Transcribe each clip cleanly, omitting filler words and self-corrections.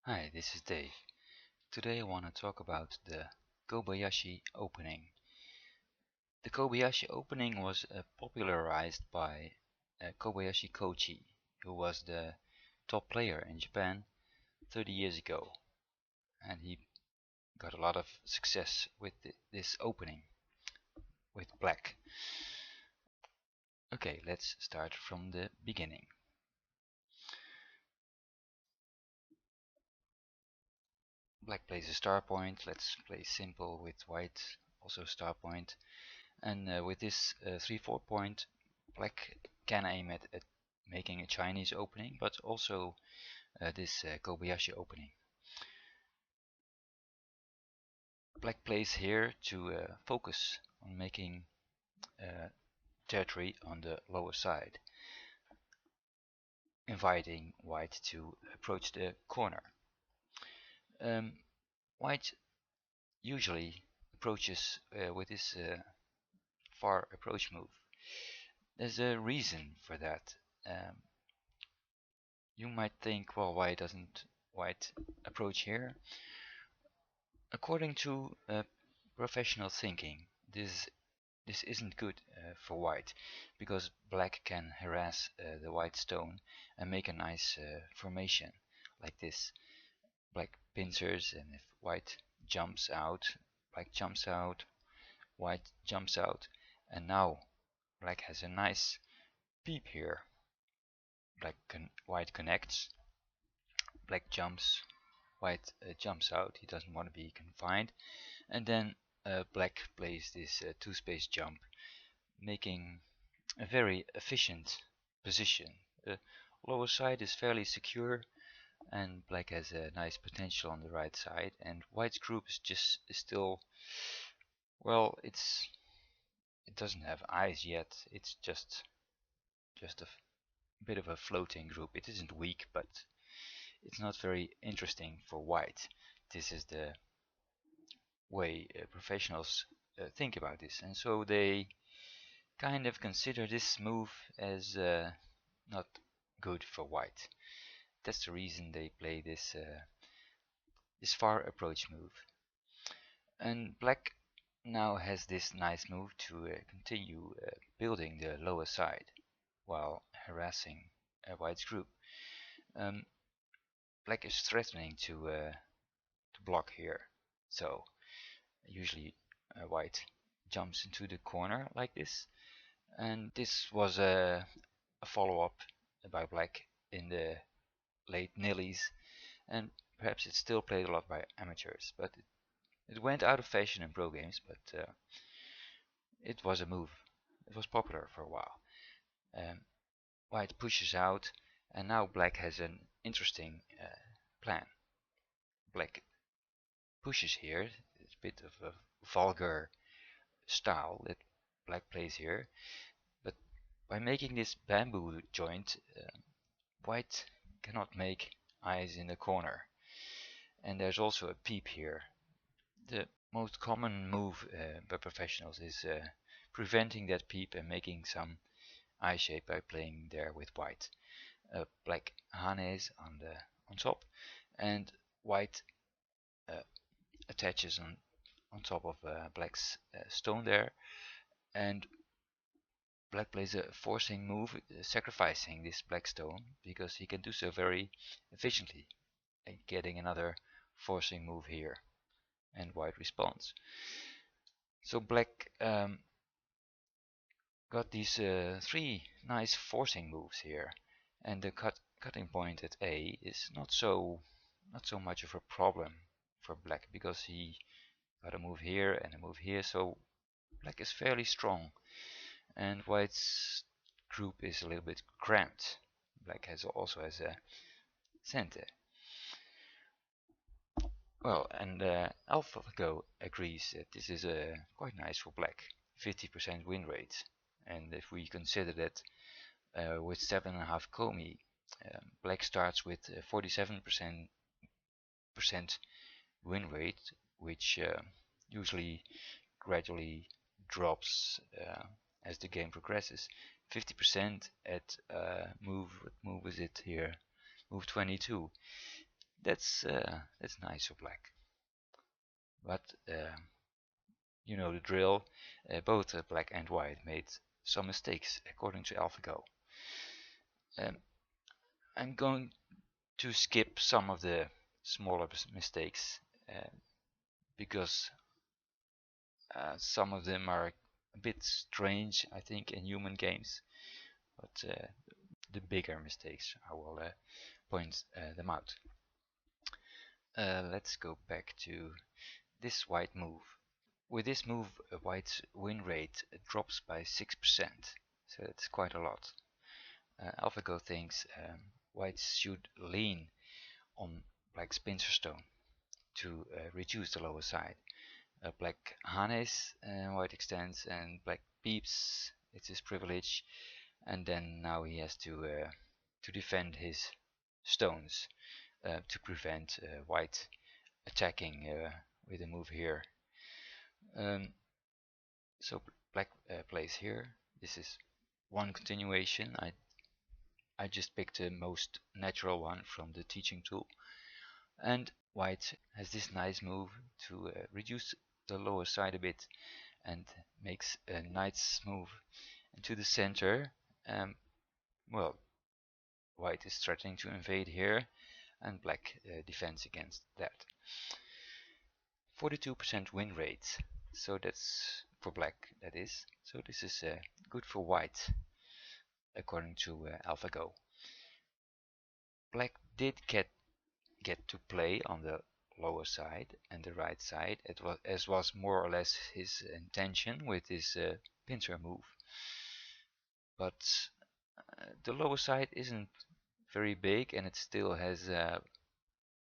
Hi, this is Dave. Today I want to talk about the Kobayashi opening. The Kobayashi opening was popularized by Kobayashi Kochi, who was the top player in Japan 30 years ago, and he got a lot of success with this opening with black. Okay, let's start from the beginning. Black plays a star point. Let's play simple with white, also star point. And with this 3-4 point, black can aim at making a Chinese opening, but also this Kobayashi opening. Black plays here to focus on making territory on the lower side, inviting white to approach the corner. White usually approaches with his far approach move. There's a reason for that. Um, you might think, well, why doesn't white approach here? According to professional thinking, this isn't good for white, because black can harass the white stone and make a nice formation like this. Black pincers, and if white jumps out, black jumps out, white jumps out, and now black has a nice peep here. White connects, black jumps, white jumps out, he doesn't want to be confined, and then black plays this two-space jump, making a very efficient position. The lower side is fairly secure, and black has a nice potential on the right side, and white's group is still, well, it doesn't have eyes yet. It's just a bit of a floating group. It isn't weak, but it's not very interesting for white. This is the way professionals think about this, and so they kind of consider this move as not good for white. That's the reason they play this far approach move. And black now has this nice move to continue building the lower side while harassing white's group. Um, Black is threatening to block here, so usually white jumps into the corner like this, and this was a follow-up by black in the late nillies, and perhaps it's still played a lot by amateurs, but it went out of fashion in pro games, but it was a move. It was popular for a while. Um, White pushes out, and now black has an interesting plan. Black pushes here. It's a bit of a vulgar style that black plays here, but by making this bamboo joint, white cannot make eyes in the corner. And there's also a peep here. The most common move by professionals is preventing that peep and making some eye shape by playing there with white. Black hanes on top, and white uh, attaches on top of black's stone there, and black plays a forcing move, sacrificing this black stone because he can do so very efficiently, and getting another forcing move here, and white responds. So black got these three nice forcing moves here, and the cutting point at A is not so much of a problem for black, because he got a move here and a move here, so black is fairly strong, and white's group is a little bit cramped. Black also has a center. Well, and AlphaGo agrees that this is quite nice for black, 50% win rate. And if we consider that with 7.5 Komi, black starts with 47% win rate, which usually gradually drops as the game progresses. 50% at what move is it here? Move 22. That's nice for black. But you know the drill. Both black and white made some mistakes according to AlphaGo. Um, I'm going to skip some of the smaller mistakes uh, because some of them are a bit strange, I think, in human games. But the bigger mistakes, I will point them out. Let's go back to this white move. With this move, white's win rate drops by 6%, so it's quite a lot. AlphaGo thinks white should lean on black's pincer stone to reduce the lower side. Black Hanes, white extends, and black peeps, it's his privilege, and then now he has to defend his stones to prevent white attacking with a move here. Um, so black plays here. This is one continuation. I just picked the most natural one from the teaching tool. And white has this nice move to reduce the lower side a bit and makes a nice move into the center. Well, white is threatening to invade here and black defends against that. 42% win rate, so that's for black, that is. So this is good for white according to AlphaGo. Black did get to play on the lower side and the right side, as was more or less his intention with his pincer move. But the lower side isn't very big and it still has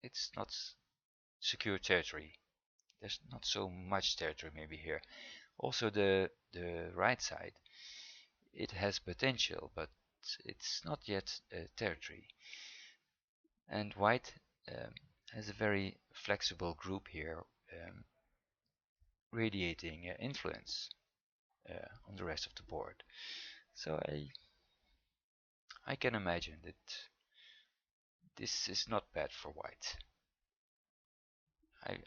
it's not secure territory. There's not so much territory maybe here. Also the right side, it has potential, but it's not yet territory. And white um, has a very flexible group here, radiating influence on the rest of the board. So I can imagine that this is not bad for white.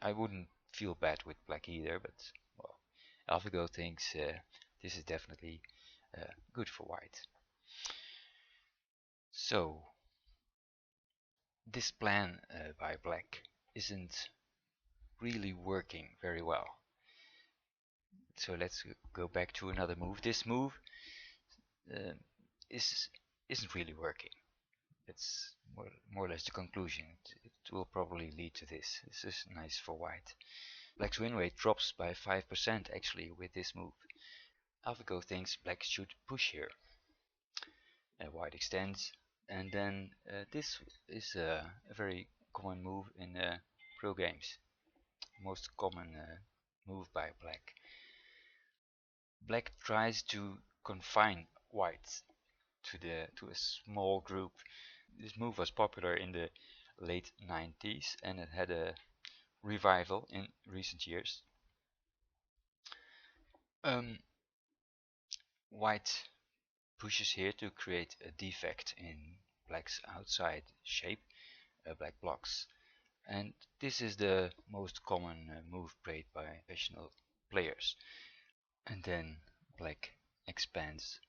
I wouldn't feel bad with black either, but well, AlphaGo thinks this is definitely good for white. So this plan by black isn't really working very well. So let's go back to another move. This move uh, isn't really working. It's more or less the conclusion. It will probably lead to this. This is nice for white. Black's win rate drops by 5% actually with this move. AlphaGo thinks black should push here. White extends, and then this is a very common move in pro games. Most common move by black. Black tries to confine white to a small group. This move was popular in the late 90s and it had a revival in recent years. White pushes here to create a defect in black's outside shape, black blocks, and this is the most common move played by professional players. And then black expands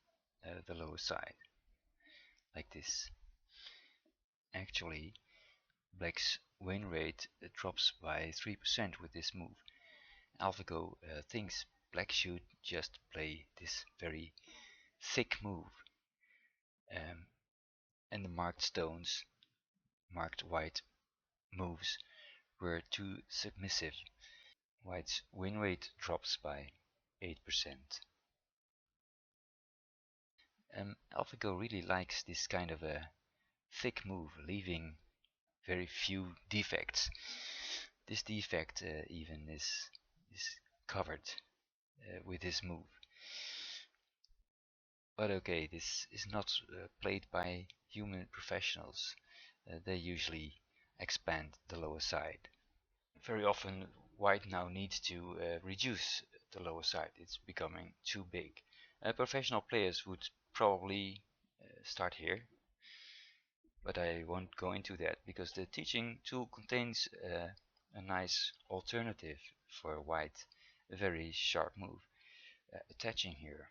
the lower side like this. Actually, black's win rate drops by 3% with this move. AlphaGo thinks black should just play this very thick move, and the marked stones, marked white moves were too submissive. White's win rate drops by 8%. AlphaGo really likes this kind of a thick move, leaving very few defects. This defect even is covered with this move. But okay, this is not played by human professionals. They usually expand the lower side. Very often white now needs to reduce the lower side. It's becoming too big. Professional players would probably start here but I won't go into that because the teaching tool contains a nice alternative for white, a very sharp move, attaching here.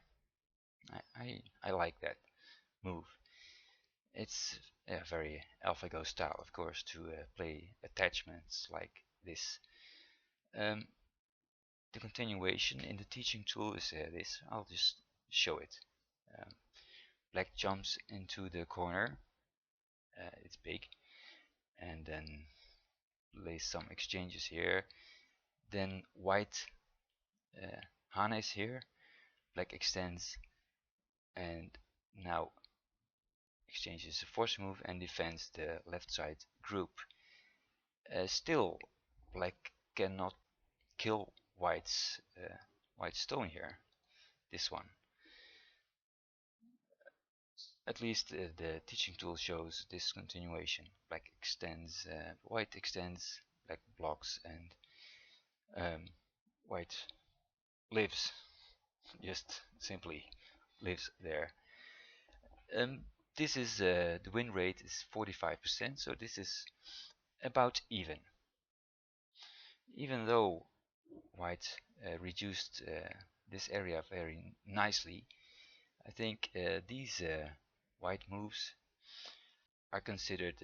I like that move. It's a very AlphaGo style, of course, to play attachments like this. Um, the continuation in the teaching tool is this. I'll just show it. Um, Black jumps into the corner. It's big, and then lays some exchanges here. Then white Hana is here. Black extends, and now exchanges a force move and defends the left side group. Still, black cannot kill white stone here. This one. At least the teaching tool shows this continuation. Black extends, white extends, black blocks, and white lives. Just simply lives there. This is the win rate is 45%, so this is about even. Even though white reduced this area very nicely, I think these white moves are considered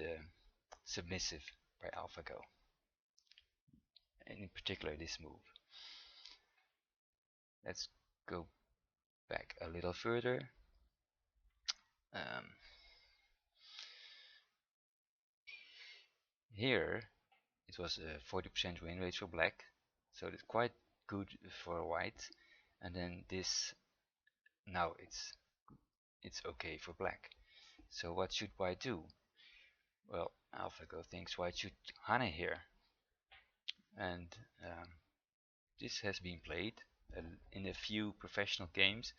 submissive by AlphaGo, and in particular this move. Let's go back a little further. Here it was a 40% win rate for black, so it's quite good for white, and then this now it's okay for black. So what should white do? Well, AlphaGo thinks white should Hana here, and this has been played in a few professional games.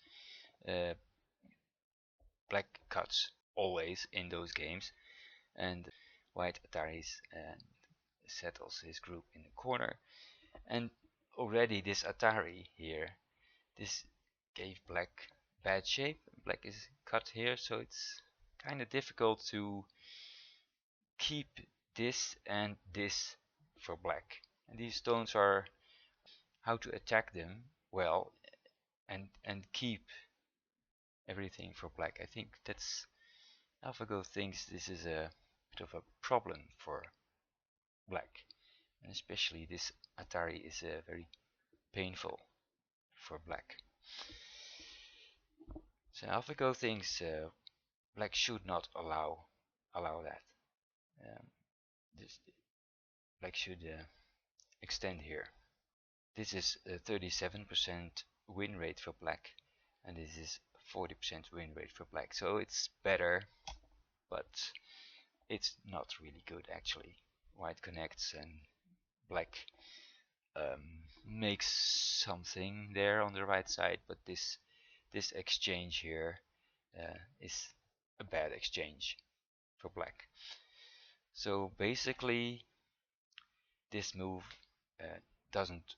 Black cuts always in those games, and white Ataris settles his group in the corner, and already this Atari here, this gave black bad shape. Black is cut here, so it's kind of difficult to keep this and this for black. And these stones are how to attack them well and keep everything for black. I think that's AlphaGo thinks this is a bit of a problem for black, and especially this Atari is very painful for black. So AlphaGo thinks black should not allow that. This black should extend here. This is a 37% win rate for black, and this is 40% win rate for black. So it's better, but it's not really good actually. White connects and black makes something there on the right side, but this exchange here is a bad exchange for black. So basically this move doesn't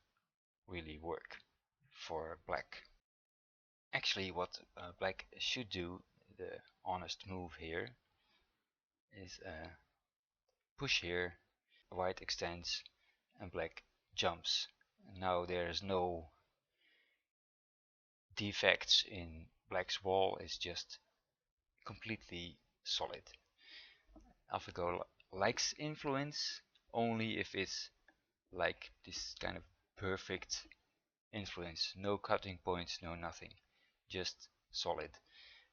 really work for black. Actually what black should do, the honest move here, is push here, white extends and black jumps. Now there's no defects in black's wall, it's just completely solid. AlphaGo likes influence only if it's like this kind of perfect influence, no cutting points, no nothing, just solid.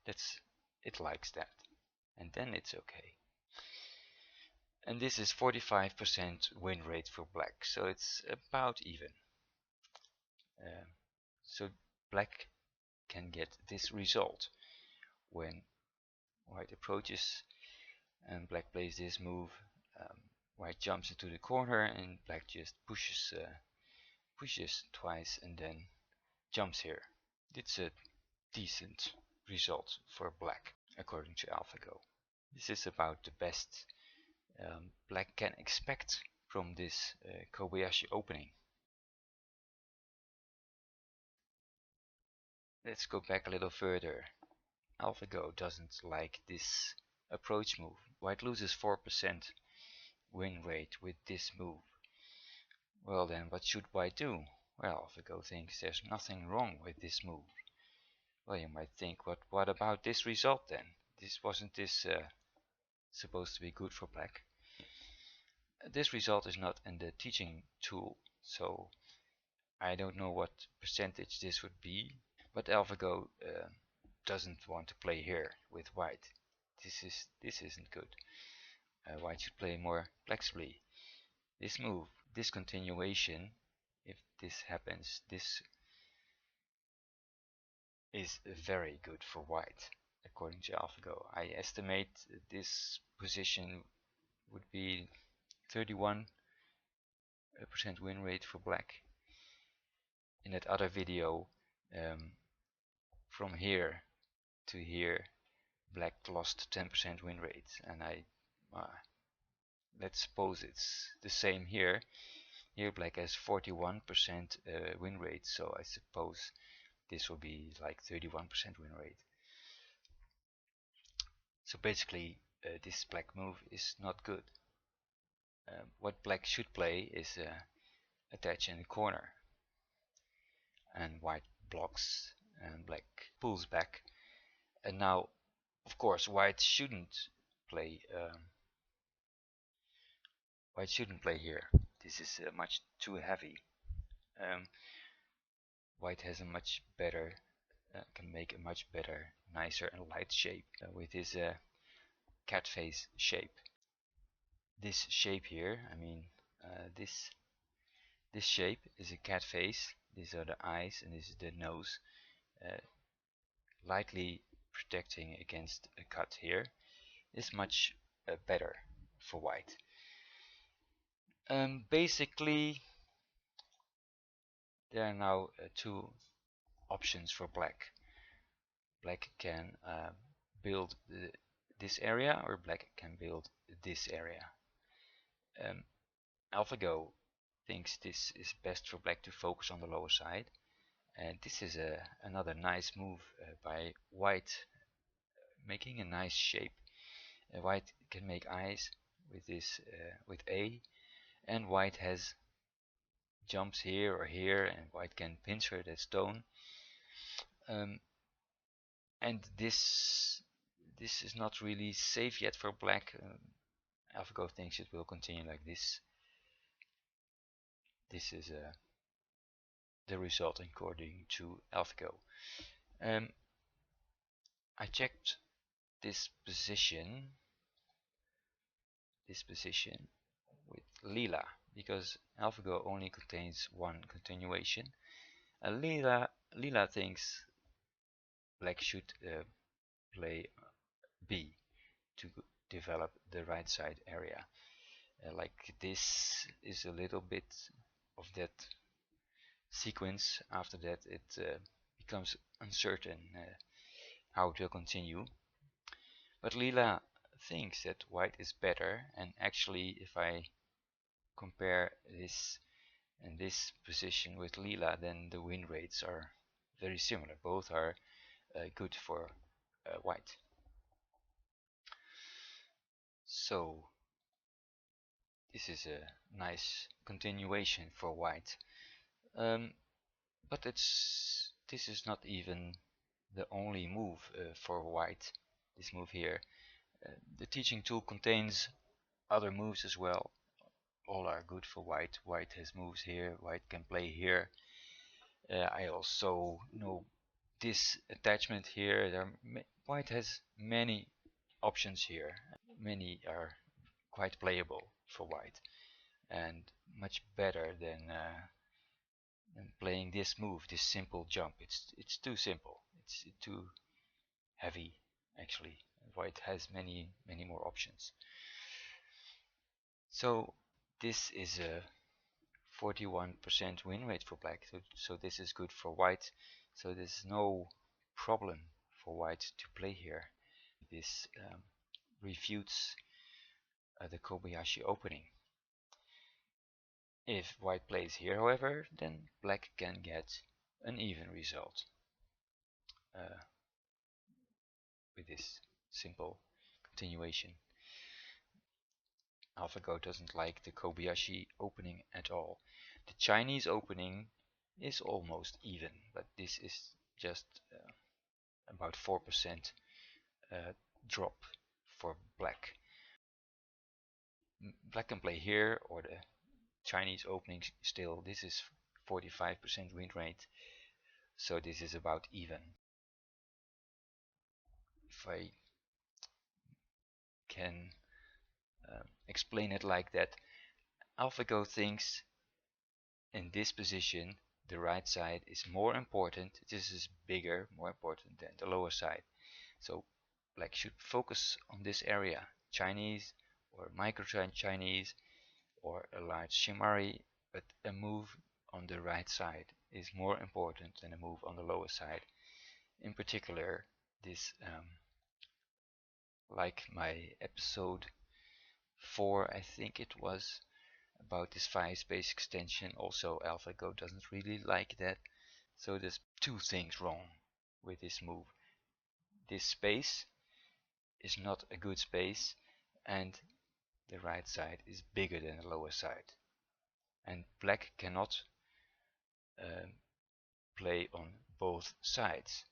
It likes that, and then it's okay. And this is 45% win rate for black, so it's about even. So black can get this result when white approaches and black plays this move. White jumps into the corner and black just pushes twice and then jumps here. It's a decent result for black according to AlphaGo. This is about the best black can expect from this Kobayashi opening. Let's go back a little further. AlphaGo doesn't like this approach move. White loses 4% win rate with this move. Well then, what should white do? Well, AlphaGo thinks there's nothing wrong with this move. Well, you might think, what about this result then? Wasn't this supposed to be good for black? This result is not in the teaching tool, so I don't know what percentage this would be, but AlphaGo doesn't want to play here with white. This isn't good. White should play more flexibly. This move, this continuation, if this happens, this is very good for white, according to AlphaGo. I estimate this position would be 31% win rate for black. In that other video, from here to here, black lost 10% win rate, and let's suppose it's the same here. Here black has 41% win rate, so I suppose this will be like 31% win rate. So basically this black move is not good. What black should play is attach in the corner, and white blocks and black pulls back. And now of course white shouldn't play here. This is much too heavy. White has a much better can make a much better, nicer and light shape with his cat face shape. This shape here, I mean this shape is a cat face. These are the eyes and this is the nose, lightly protecting against a cut here is much better for white. Basically there are now two options for black. Black can build this area, or black can build this area. AlphaGo thinks this is best for black to focus on the lower side, and this is another nice move by white, making a nice shape. White can make eyes with this with A, and white has jumps here or here, and white can pincer that stone. And this is not really safe yet for black. AlphaGo thinks it will continue like this. This is the result according to AlphaGo. I checked this position with Lila, because AlphaGo only contains one continuation. Lila thinks black should play B to develop the right side area. Like this is a little bit of that sequence. After that it becomes uncertain how it will continue. But Lila thinks that white is better, and actually if I compare this and this position with Lila, then the win rates are very similar. Both are good for white. So this is a nice continuation for white, but this is not even the only move for white. This move here, the teaching tool contains other moves as well. All are good for white. White has moves here, white can play here. I also know this attachment here. White has many options here. Many are quite playable for white, and much better than playing this move, this simple jump. It's too simple. It's too heavy actually. White has many more options. So this is a 41% win rate for black. So this is good for white. So there's no problem for white to play here. This refutes the Kobayashi opening. If white plays here, however, then black can get an even result with this simple continuation. AlphaGo doesn't like the Kobayashi opening at all. The Chinese opening is almost even, but this is just about 4% drop for black. Black can play here, or the Chinese opening still. This is 45% win rate, so this is about even. If I can explain it like that, AlphaGo thinks in this position the right side is more important. This is bigger, more important than the lower side. So black should focus on this area, Chinese or micro Chinese or a large Shimari, but a move on the right side is more important than a move on the lower side. In particular, this like my episode 4, I think it was, about this 5-space extension, also AlphaGo doesn't really like that. So there's two things wrong with this move. This space is not a good space, and the right side is bigger than the lower side. And black cannot play on both sides.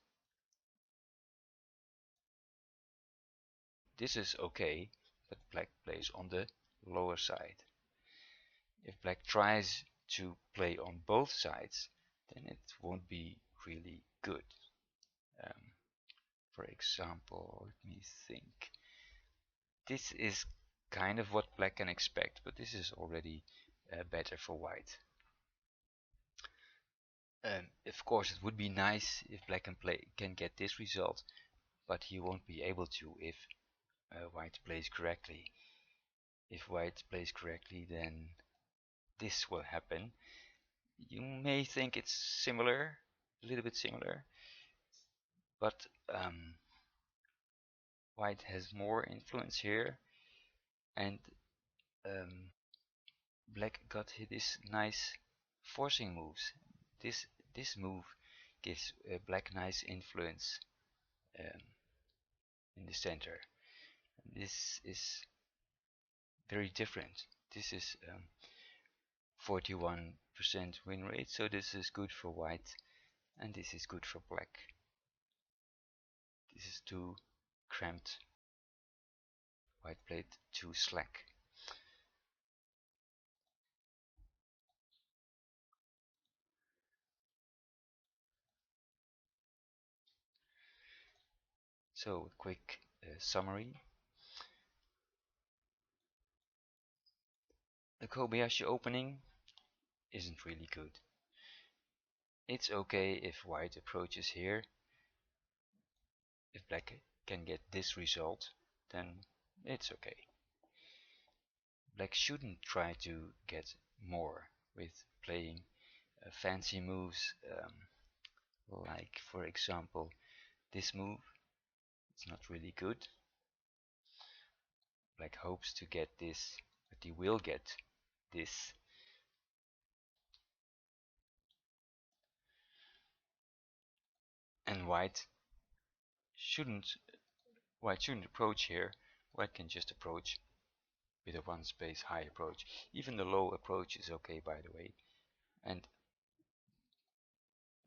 This is okay, but black plays on the lower side. If black tries to play on both sides, then it won't be really good. For example, let me think. This is kind of what black can expect, but this is already better for white. Of course, it would be nice if black can get this result, but he won't be able to if white plays correctly. If white plays correctly, then this will happen. You may think it's similar, a little bit similar, but white has more influence here, and black got this nice forcing moves. This move gives black nice influence in the center. This is very different. This is 41% win rate, so this is good for white, and this is good for black. This is too cramped. White played too slack. So quick summary. The Kobayashi opening isn't really good. It's okay if white approaches here. If black can get this result, then it's okay. Black shouldn't try to get more with playing fancy moves, like for example this move. It's not really good. Black hopes to get this, but he will get this. And white shouldn't approach here. White can just approach with a one space high approach. Even the low approach is okay, by the way. And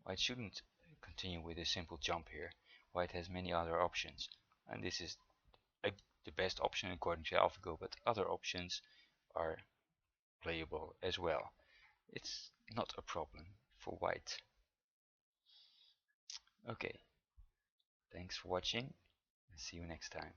white shouldn't continue with a simple jump here. White has many other options, and this is the best option according to AlphaGo, but other options are playable as well. It's not a problem for white. Okay, thanks for watching, and see you next time.